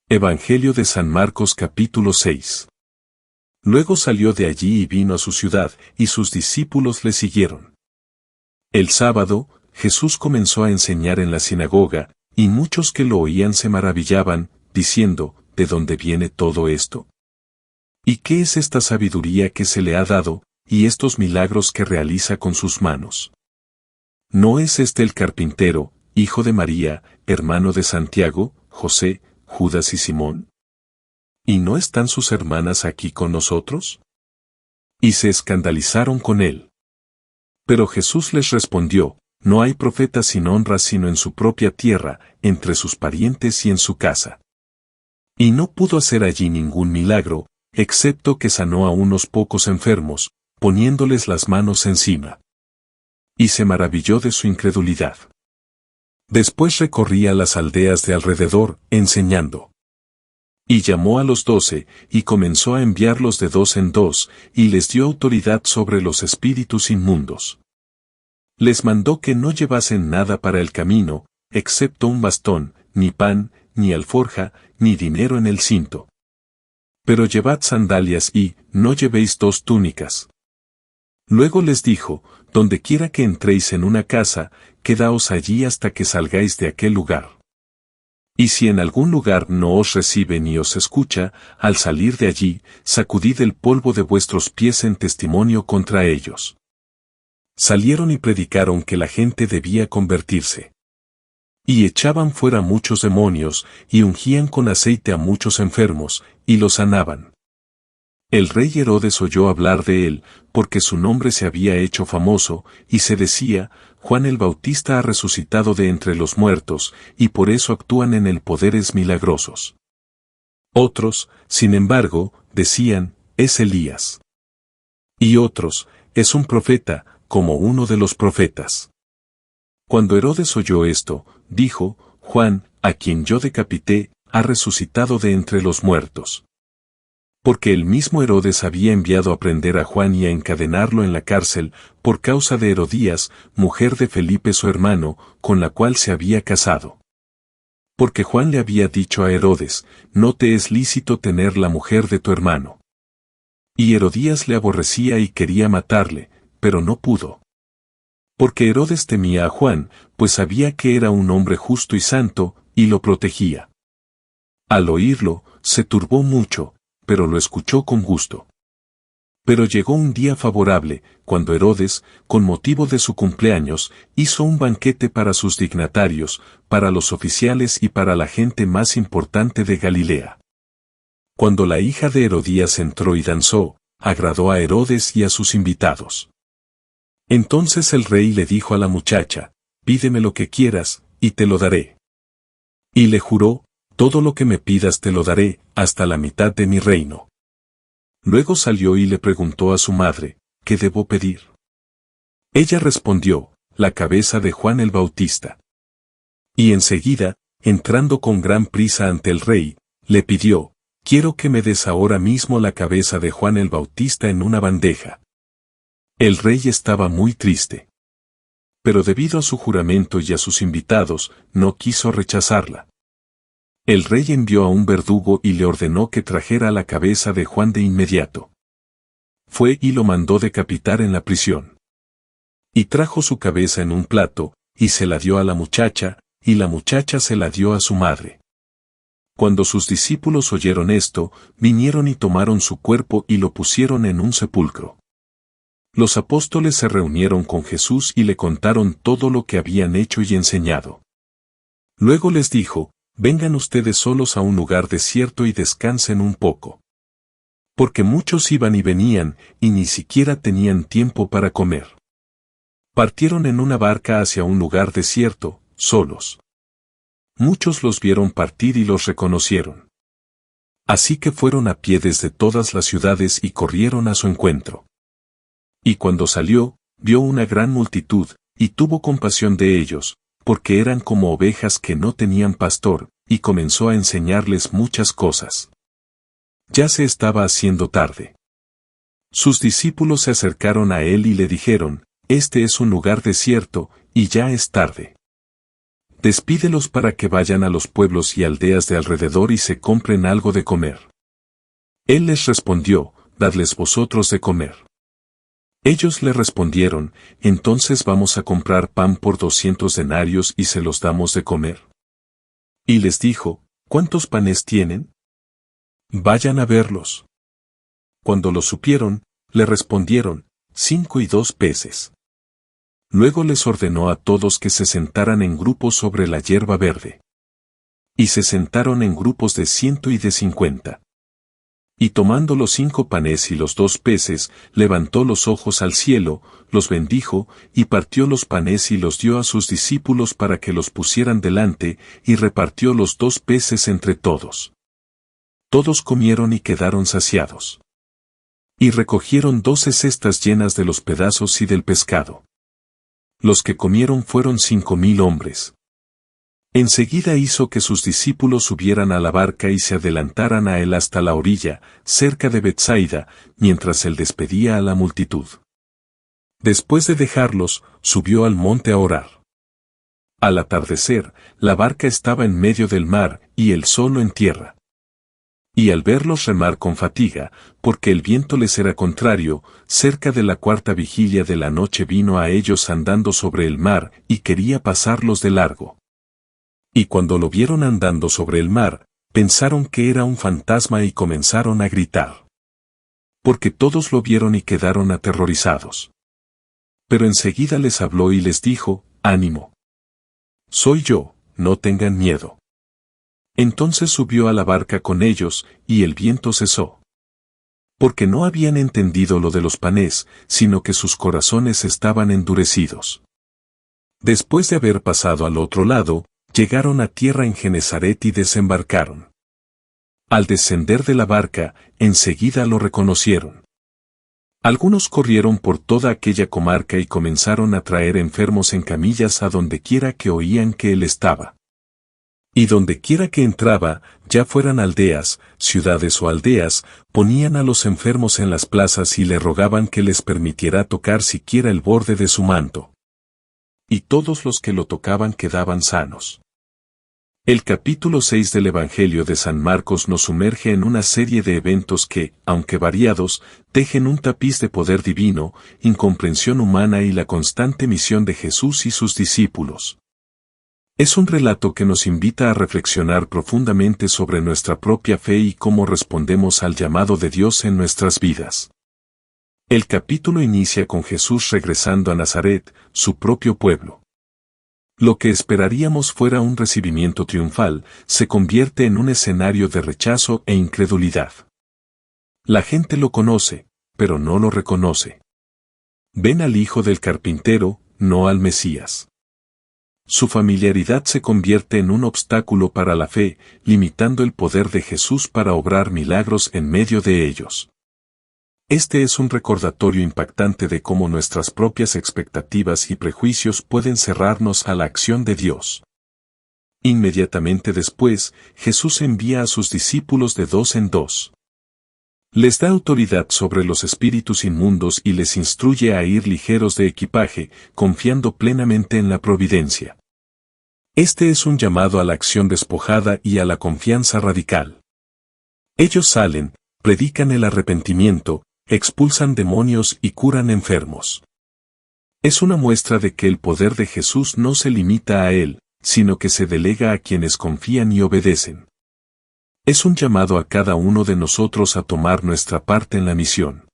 Evangelio de San Marcos capítulo 6. Luego salió de allí y vino a su ciudad, y sus discípulos le siguieron. El sábado, Jesús comenzó a enseñar en la sinagoga, y muchos que lo oían se maravillaban, diciendo, ¿de dónde viene todo esto? ¿Y qué es esta sabiduría que se le ha dado, y estos milagros que realiza con sus manos? ¿No es este el carpintero, hijo de María, hermano de Santiago, José, Judas y Simón? ¿Y no están sus hermanas aquí con nosotros? Y se escandalizaron con él. Pero Jesús les respondió, no hay profeta sin honra sino en su propia tierra, entre sus parientes y en su casa. Y no pudo hacer allí ningún milagro, excepto que sanó a unos pocos enfermos, poniéndoles las manos encima. Y se maravilló de su incredulidad. Después recorría las aldeas de alrededor, enseñando. Y llamó a los 12, y comenzó a enviarlos de 2 en 2, y les dio autoridad sobre los espíritus inmundos. Les mandó que no llevasen nada para el camino, excepto un bastón, ni pan, ni alforja, ni dinero en el cinto. Pero llevad sandalias y, no llevéis 2 túnicas. Luego les dijo, donde quiera que entréis en una casa, quedaos allí hasta que salgáis de aquel lugar. Y si en algún lugar no os recibe ni os escucha, al salir de allí, sacudid el polvo de vuestros pies en testimonio contra ellos. Salieron y predicaron que la gente debía convertirse. Y echaban fuera muchos demonios, y ungían con aceite a muchos enfermos, y los sanaban. El rey Herodes oyó hablar de él, porque su nombre se había hecho famoso, y se decía, Juan el Bautista ha resucitado de entre los muertos, y por eso actúan en él poderes milagrosos. Otros, sin embargo, decían, es Elías. Y otros, es un profeta, como uno de los profetas. Cuando Herodes oyó esto, dijo, Juan, a quien yo decapité, ha resucitado de entre los muertos. Porque el mismo Herodes había enviado a prender a Juan y a encadenarlo en la cárcel, por causa de Herodías, mujer de Felipe su hermano, con la cual se había casado. Porque Juan le había dicho a Herodes, no te es lícito tener la mujer de tu hermano. Y Herodías le aborrecía y quería matarle, pero no pudo. Porque Herodes temía a Juan, pues sabía que era un hombre justo y santo, y lo protegía. Al oírlo, se turbó mucho, pero lo escuchó con gusto. Pero llegó un día favorable, cuando Herodes, con motivo de su cumpleaños, hizo un banquete para sus dignatarios, para los oficiales y para la gente más importante de Galilea. Cuando la hija de Herodías entró y danzó, agradó a Herodes y a sus invitados. Entonces el rey le dijo a la muchacha, pídeme lo que quieras, y te lo daré. Y le juró, todo lo que me pidas te lo daré, hasta la mitad de mi reino. Luego salió y le preguntó a su madre, ¿qué debo pedir? Ella respondió, la cabeza de Juan el Bautista. Y enseguida, entrando con gran prisa ante el rey, le pidió, quiero que me des ahora mismo la cabeza de Juan el Bautista en una bandeja. El rey estaba muy triste. Pero debido a su juramento y a sus invitados, no quiso rechazarla. El rey envió a un verdugo y le ordenó que trajera la cabeza de Juan de inmediato. Fue y lo mandó decapitar en la prisión. Y trajo su cabeza en un plato, y se la dio a la muchacha, y la muchacha se la dio a su madre. Cuando sus discípulos oyeron esto, vinieron y tomaron su cuerpo y lo pusieron en un sepulcro. Los apóstoles se reunieron con Jesús y le contaron todo lo que habían hecho y enseñado. Luego les dijo, vengan ustedes solos a un lugar desierto y descansen un poco. Porque muchos iban y venían, y ni siquiera tenían tiempo para comer. Partieron en una barca hacia un lugar desierto, solos. Muchos los vieron partir y los reconocieron. Así que fueron a pie desde todas las ciudades y corrieron a su encuentro. Y cuando salió, vio una gran multitud, y tuvo compasión de ellos, porque eran como ovejas que no tenían pastor, y comenzó a enseñarles muchas cosas. Ya se estaba haciendo tarde. Sus discípulos se acercaron a él y le dijeron, este es un lugar desierto, y ya es tarde. Despídelos para que vayan a los pueblos y aldeas de alrededor y se compren algo de comer. Él les respondió, dadles vosotros de comer. Ellos le respondieron, entonces vamos a comprar pan por 200 denarios y se los damos de comer. Y les dijo, ¿cuántos panes tienen? Vayan a verlos. Cuando lo supieron, le respondieron, 5 y 2 peces. Luego les ordenó a todos que se sentaran en grupos sobre la hierba verde. Y se sentaron en grupos de 100 y de 50. Y tomando los 5 panes y los 2 peces, levantó los ojos al cielo, los bendijo, y partió los panes y los dio a sus discípulos para que los pusieran delante, y repartió los 2 peces entre todos. Todos comieron y quedaron saciados. Y recogieron 12 cestas llenas de los pedazos y del pescado. Los que comieron fueron 5,000 hombres. Enseguida hizo que sus discípulos subieran a la barca y se adelantaran a él hasta la orilla, cerca de Betsaida, mientras él despedía a la multitud. Después de dejarlos, subió al monte a orar. Al atardecer, la barca estaba en medio del mar, y él solo en tierra. Y al verlos remar con fatiga, porque el viento les era contrario, cerca de la 4ª vigilia de la noche vino a ellos andando sobre el mar, y quería pasarlos de largo. Y cuando lo vieron andando sobre el mar, pensaron que era un fantasma y comenzaron a gritar. Porque todos lo vieron y quedaron aterrorizados. Pero enseguida les habló y les dijo, ánimo. Soy yo, no tengan miedo. Entonces subió a la barca con ellos, y el viento cesó. Porque no habían entendido lo de los panes, sino que sus corazones estaban endurecidos. Después de haber pasado al otro lado, llegaron a tierra en Genesaret y desembarcaron. Al descender de la barca, enseguida lo reconocieron. Algunos corrieron por toda aquella comarca y comenzaron a traer enfermos en camillas a donde quiera que oían que él estaba. Y donde quiera que entraba, ya fueran aldeas, ciudades o aldeas, ponían a los enfermos en las plazas y le rogaban que les permitiera tocar siquiera el borde de su manto. Y todos los que lo tocaban quedaban sanos. El capítulo 6 del Evangelio de San Marcos nos sumerge en una serie de eventos que, aunque variados, tejen un tapiz de poder divino, incomprensión humana y la constante misión de Jesús y sus discípulos. Es un relato que nos invita a reflexionar profundamente sobre nuestra propia fe y cómo respondemos al llamado de Dios en nuestras vidas. El capítulo inicia con Jesús regresando a Nazaret, su propio pueblo. Lo que esperaríamos fuera un recibimiento triunfal, se convierte en un escenario de rechazo e incredulidad. La gente lo conoce, pero no lo reconoce. Ven al hijo del carpintero, no al Mesías. Su familiaridad se convierte en un obstáculo para la fe, limitando el poder de Jesús para obrar milagros en medio de ellos. Este es un recordatorio impactante de cómo nuestras propias expectativas y prejuicios pueden cerrarnos a la acción de Dios. Inmediatamente después, Jesús envía a sus discípulos de 2 en 2. Les da autoridad sobre los espíritus inmundos y les instruye a ir ligeros de equipaje, confiando plenamente en la providencia. Este es un llamado a la acción despojada y a la confianza radical. Ellos salen, predican el arrepentimiento, expulsan demonios y curan enfermos. Es una muestra de que el poder de Jesús no se limita a él, sino que se delega a quienes confían y obedecen. Es un llamado a cada uno de nosotros a tomar nuestra parte en la misión.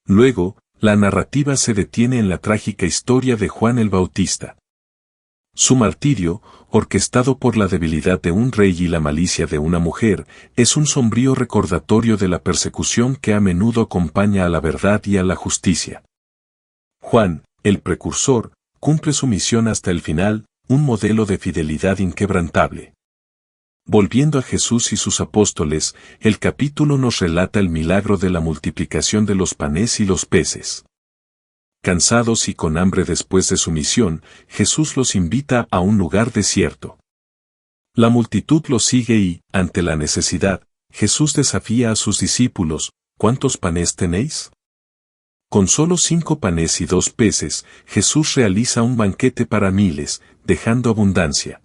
Luego, la narrativa se detiene en la trágica historia de Juan el Bautista. Su martirio, orquestado por la debilidad de un rey y la malicia de una mujer, es un sombrío recordatorio de la persecución que a menudo acompaña a la verdad y a la justicia. Juan, el precursor, cumple su misión hasta el final, un modelo de fidelidad inquebrantable. Volviendo a Jesús y sus apóstoles, el capítulo nos relata el milagro de la multiplicación de los panes y los peces. Cansados y con hambre después de su misión, Jesús los invita a un lugar desierto. La multitud los sigue y, ante la necesidad, Jesús desafía a sus discípulos, ¿cuántos panes tenéis? Con solo 5 panes y 2 peces, Jesús realiza un banquete para miles, dejando abundancia.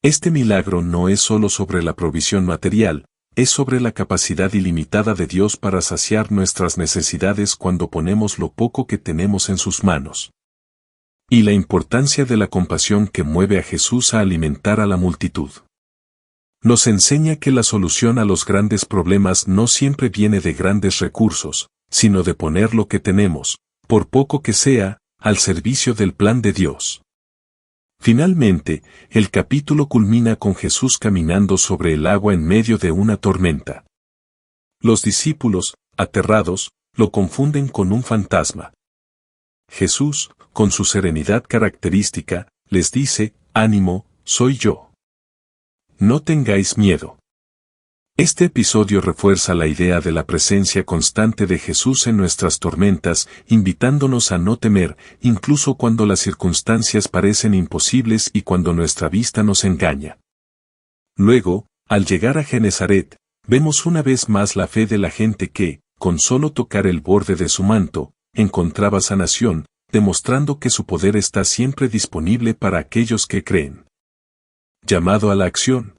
Este milagro no es solo sobre la provisión material, es sobre la capacidad ilimitada de Dios para saciar nuestras necesidades cuando ponemos lo poco que tenemos en sus manos. Y la importancia de la compasión que mueve a Jesús a alimentar a la multitud. Nos enseña que la solución a los grandes problemas no siempre viene de grandes recursos, sino de poner lo que tenemos, por poco que sea, al servicio del plan de Dios. Finalmente, el capítulo culmina con Jesús caminando sobre el agua en medio de una tormenta. Los discípulos, aterrados, lo confunden con un fantasma. Jesús, con su serenidad característica, les dice: «Ánimo, soy yo. No tengáis miedo». Este episodio refuerza la idea de la presencia constante de Jesús en nuestras tormentas, invitándonos a no temer, incluso cuando las circunstancias parecen imposibles y cuando nuestra vista nos engaña. Luego, al llegar a Genezaret, vemos una vez más la fe de la gente que, con solo tocar el borde de su manto, encontraba sanación, demostrando que su poder está siempre disponible para aquellos que creen. Llamado a la acción.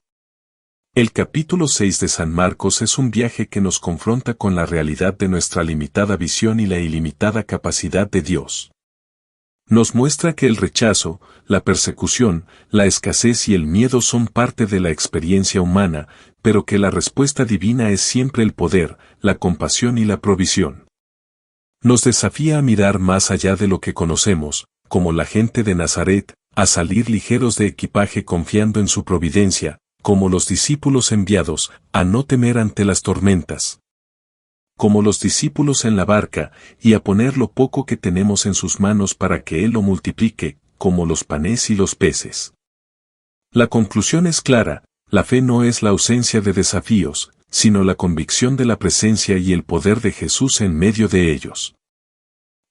El capítulo 6 de San Marcos es un viaje que nos confronta con la realidad de nuestra limitada visión y la ilimitada capacidad de Dios. Nos muestra que el rechazo, la persecución, la escasez y el miedo son parte de la experiencia humana, pero que la respuesta divina es siempre el poder, la compasión y la provisión. Nos desafía a mirar más allá de lo que conocemos, como la gente de Nazaret, a salir ligeros de equipaje confiando en su providencia, como los discípulos enviados, a no temer ante las tormentas. Como los discípulos en la barca, y a poner lo poco que tenemos en sus manos para que Él lo multiplique, como los panes y los peces. La conclusión es clara: la fe no es la ausencia de desafíos, sino la convicción de la presencia y el poder de Jesús en medio de ellos.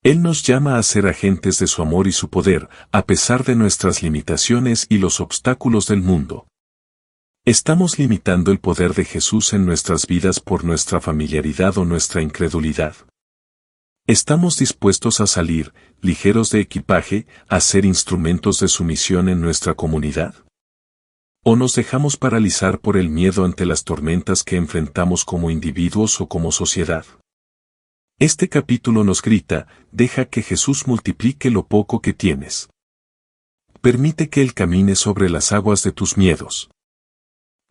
Él nos llama a ser agentes de su amor y su poder, a pesar de nuestras limitaciones y los obstáculos del mundo. ¿Estamos limitando el poder de Jesús en nuestras vidas por nuestra familiaridad o nuestra incredulidad? ¿Estamos dispuestos a salir, ligeros de equipaje, a ser instrumentos de su misión en nuestra comunidad? ¿O nos dejamos paralizar por el miedo ante las tormentas que enfrentamos como individuos o como sociedad? Este capítulo nos grita: deja que Jesús multiplique lo poco que tienes. Permite que Él camine sobre las aguas de tus miedos.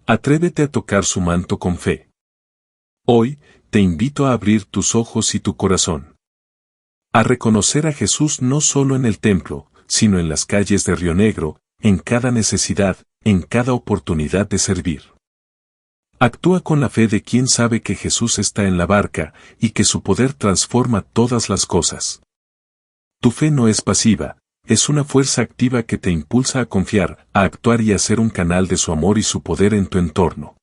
Atrévete a tocar su manto con fe. Hoy, te invito a abrir tus ojos y tu corazón. A reconocer a Jesús no solo en el templo, sino en las calles de Río Negro, en cada necesidad, en cada oportunidad de servir. Actúa con la fe de quien sabe que Jesús está en la barca, y que su poder transforma todas las cosas. Tu fe no es pasiva. Es una fuerza activa que te impulsa a confiar, a actuar y a ser un canal de su amor y su poder en tu entorno.